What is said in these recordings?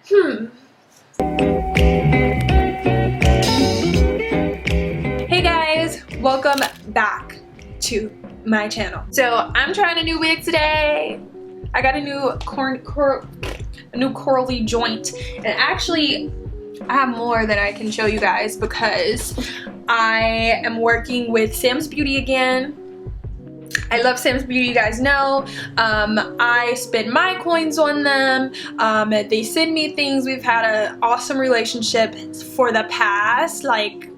Hey guys, welcome back to my channel. So I'm trying a new wig today. I got a new curly joint, and actually I have more that I can show you guys because I am working with Sam's Beauty again. I love Sam's Beauty, you guys know. I spend my coins on them. They send me things. We've had an awesome relationship for the past like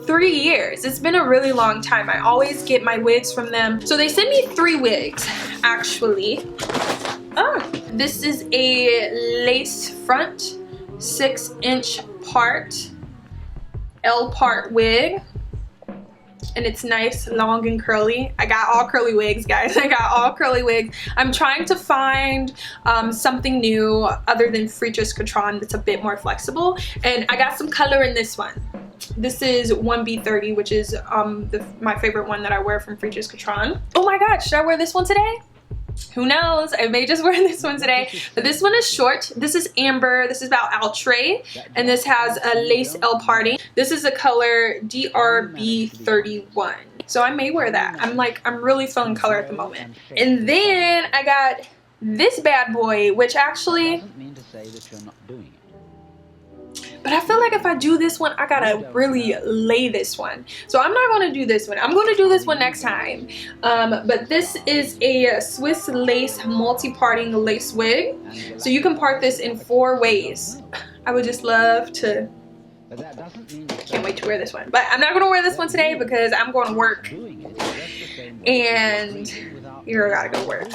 3 years. It's been a really long time. I always get my wigs from them. So they sent me 3 wigs actually. This is a lace front 6-inch part L part wig, and it's nice, long and curly. I got all curly wigs, guys. I got all curly wigs. I'm trying to find something new other than Friedrich's Catron that's a bit more flexible, and I got some color in this one. This is 1B30, which is my favorite one that I wear from Friedrich's Catron. Oh my god, should I wear this one today? Who knows? I may just wear this one today. But this one is short. This is amber. This is about Outre, and this has a lace L parting. This is a color DRB31. So I may wear that. I'm really feeling color at the moment. And then I got this bad boy, which actually, but I feel like if I do this one, I gotta really lay this one. So I'm not gonna do this one. I'm gonna do this one next time. But this is a Swiss lace multi-parting lace wig. So you can part this in 4 ways. I would just love to, can't wait to wear this one. But I'm not gonna wear this one today because I'm going to work. And you're gotta go work.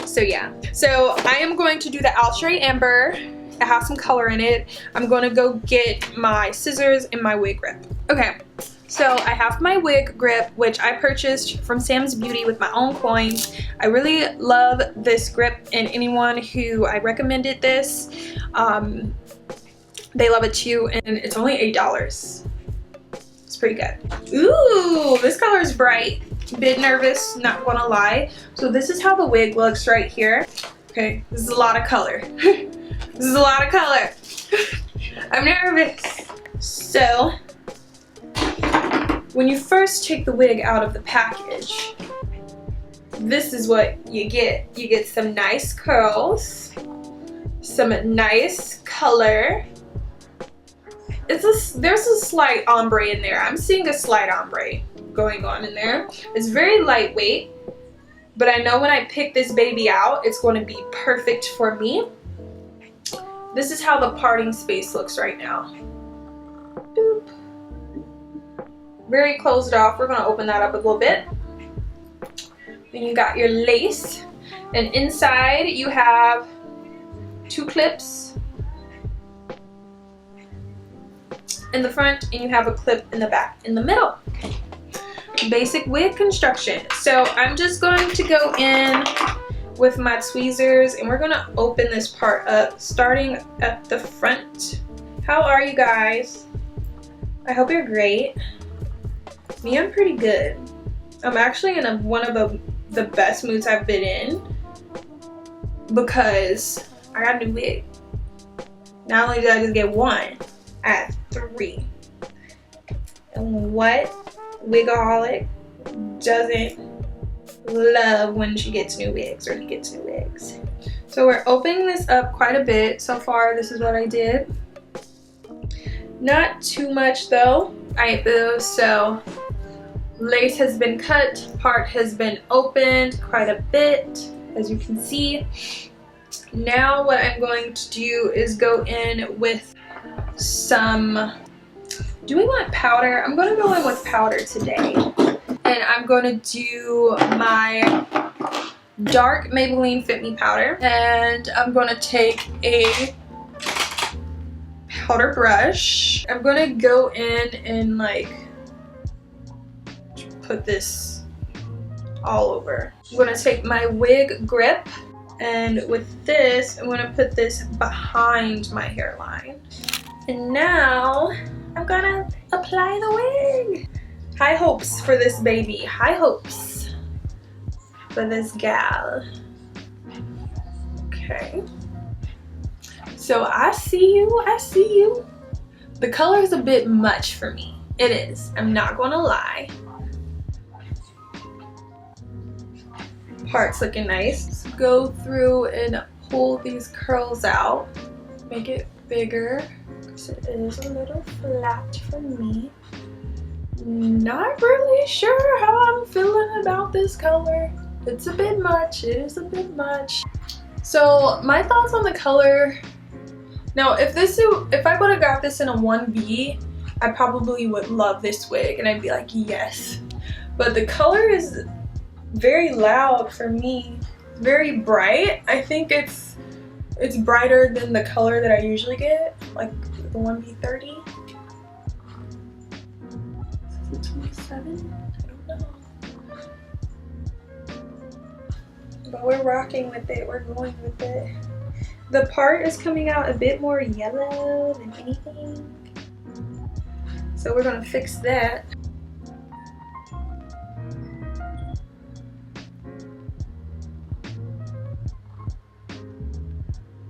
So yeah. So I am going to do the Outre Amber. It has some color in it. I'm going to go get my scissors and my wig grip. Okay, so I have my wig grip, which I purchased from Sam's Beauty with my own coins. I really love this grip, and anyone who I recommended this, they love it too, and it's only $8. It's pretty good. Ooh, this color is bright. Bit nervous, not gonna lie. So this is how the wig looks right here. Okay, this is a lot of color. This is a lot of color. I'm nervous. So, when you first take the wig out of the package, this is what you get. You get some nice curls, some nice color. There's a slight ombre in there. I'm seeing a slight ombre going on in there. It's very lightweight, but I know when I pick this baby out, it's going to be perfect for me. This is how the parting space looks right now. Boop. Very closed off. We're going to open that up a little bit. Then you got your lace. And inside you have 2 clips in the front, and you have a clip in the back in the middle. Basic wig construction. So I'm just going to go in with my tweezers, and we're gonna open this part up starting at the front. How are you guys? I hope you're great. Me, I'm pretty good. I'm actually in one of the best moods I've been in because I got a new wig. Not only did I just get 1, I have 3. And what wigaholic doesn't love when she gets new wigs, or he gets new wigs? So we're opening this up quite a bit. So far, this is what I did. Not too much though. Alright, boo. So lace has been cut, part has been opened quite a bit, as you can see. Now what I'm going to do is go in with some, do we want powder? I'm going to go in with powder today. And I'm going to do my dark Maybelline Fit Me powder. And I'm going to take a powder brush. I'm going to go in and like put this all over. I'm going to take my wig grip, and with this, I'm going to put this behind my hairline. And now I'm going to apply the wig. High hopes for this baby. High hopes for this gal. Okay. So I see you, I see you. The color is a bit much for me. It is, I'm not gonna lie. Part's looking nice. Let's go through and pull these curls out. Make it bigger, because it is a little flat for me. Not really sure how I'm feeling about this color. It's a bit much, it is a bit much. So my thoughts on the color, now if I would have got this in a 1B, I probably would love this wig and I'd be like, yes. But the color is very loud for me, very bright. I think it's brighter than the color that I usually get, like the 1B30. Is it 27? I don't know. But we're rocking with it, we're going with it. The part is coming out a bit more yellow than anything. So we're gonna fix that.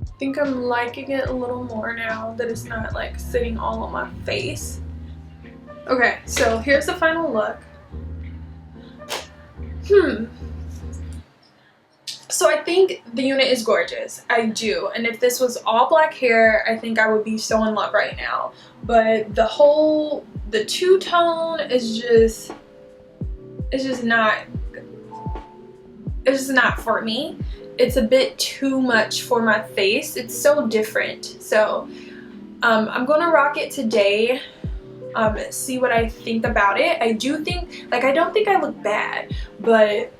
I think I'm liking it a little more now that it's not like sitting all on my face. Okay, so here's the final look. So I think the unit is gorgeous. I do. And if this was all black hair, I think I would be so in love right now. But the two-tone is just, it's just not for me. It's a bit too much for my face. It's so different. So I'm gonna rock it today. See what I think about it. I do think, like, I don't think I look bad, but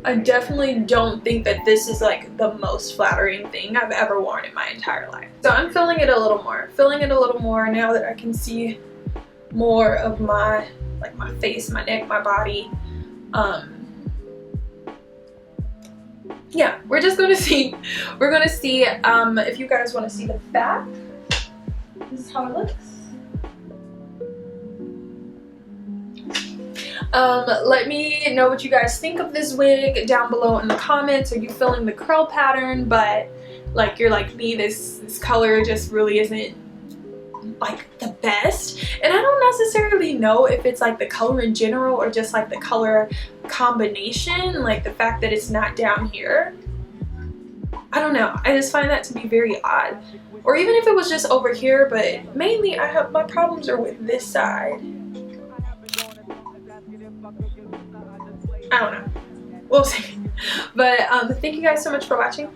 I definitely don't think that this is like the most flattering thing I've ever worn in my entire life. So I'm feeling it a little more now that I can see more of my, like, my face, my neck, my body. Yeah, we're just gonna see. We're gonna see if you guys want to see the back. This is how it looks. Let me know what you guys think of this wig down below in the comments. Are you feeling the curl pattern, but like you're like me, this color just really isn't like the best? And I don't necessarily know if it's like the color in general or just like the color combination, like the fact that it's not down here. I don't know, I just find that to be very odd. Or even if it was just over here, but mainly my problems are with this side. I don't know, we'll see. But thank you guys so much for watching.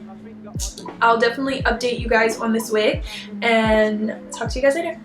I'll definitely update you guys on this wig and talk to you guys later.